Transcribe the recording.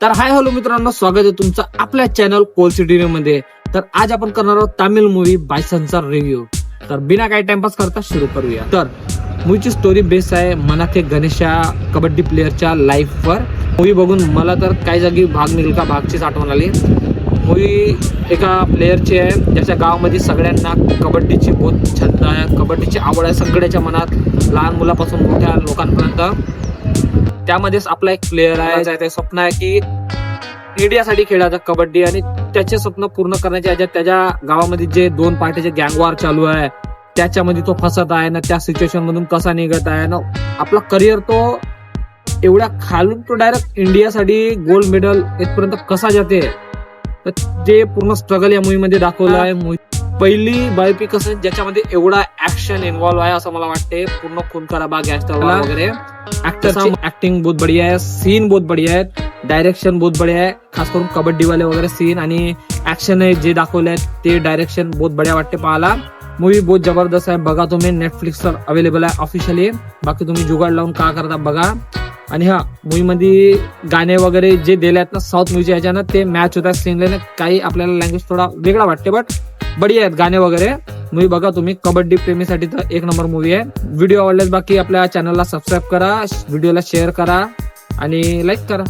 तर hi hello मित्रांनो, स्वागत आहे तुमचं आपल्या चॅनल कोल सिटी मध्ये. तर आज आपण करणार आहोत तामिळ मूवी बायसनचा रिव्ह्यू. तर बिना काही टाइमपास करता सुरू करूया. तर मूवीची स्टोरी बेस आहे मनाके गणेशा कबड्डी प्लेअरच्या लाईफवर. मूवी बघून मला तर काही जागी भाग मिल्खा भागचीच आठवण आली. मूवी एका प्लेअरची आहे ज्याच्या गावामध्ये सगळ्यांना कबड्डीची बहुत छंद आहे, कबड्डीची आवड आहे सगळ्याच्या मनात, लहान मुलापासून मोठ्या लोकांपर्यंत. त्यामध्येच आपला एक प्लेअर आहे, ते स्वप्न आहे की इंडियासाठी खेळायचं कबड्डी, आणि त्याचे स्वप्न पूर्ण करण्याच्या ह्याच्यात त्याच्या गावामध्ये जे दोन पार्टीचे गँगवॉर चालू आहे त्याच्यामध्ये तो फसत आहे ना, त्या सिच्युएशन मधून कसा निघत आहे ना, आपला करिअर तो एवढ्या खालून तो डायरेक्ट इंडियासाठी गोल्ड मेडल इथपर्यंत कसा जाते, तर ते पूर्ण स्ट्रगल या मूवी मध्ये दाखवलं आहे. पहिली बायोपिक असं ज्याच्यामध्ये एवढा ऍक्शन इन्व्हॉल्व आहे असं मला वाटते. पूर्ण खून खराबा गँगस्टर वगैरे. ऍक्टरची ऍक्टिंग बहुत बढिया आहे, सीन बहुत बढिया आहेत, डायरेक्शन बहुत बढिया आहे, खास करून कबड्डीवाले वगैरे सीन आणि ऍक्शन आहे जे दाखवले आहेत ते डायरेक्शन बहुत बढिया वाटते पाहायला. मूवी बहुत जबरदस्त आहे, बघा तुम्ही. नेटफ्लिक्सवर अवेलेबल आहे ऑफिशियली. बाकी तुम्ही जुगाड लावून का करता बघा. आणि हा मूवी मध्ये गाणे वगैरे जे दिले आहेत ना साऊथ मूवीच्या ह्याच्यानं, ते मॅच होतात सीनला. काही आपल्याला लँग्वेज थोडा वेगळा वाटते बट बढिया आहेत गाणे वगैरे. मूवी बघा तुम्ही. कबड्डी प्रेमीसाठी तर एक नंबर मूवी आहे. व्हिडिओ आवडल्यास बाकी आपल्या चॅनलला सबस्क्राईब करा, व्हिडिओला शेअर करा आणि लाईक करा.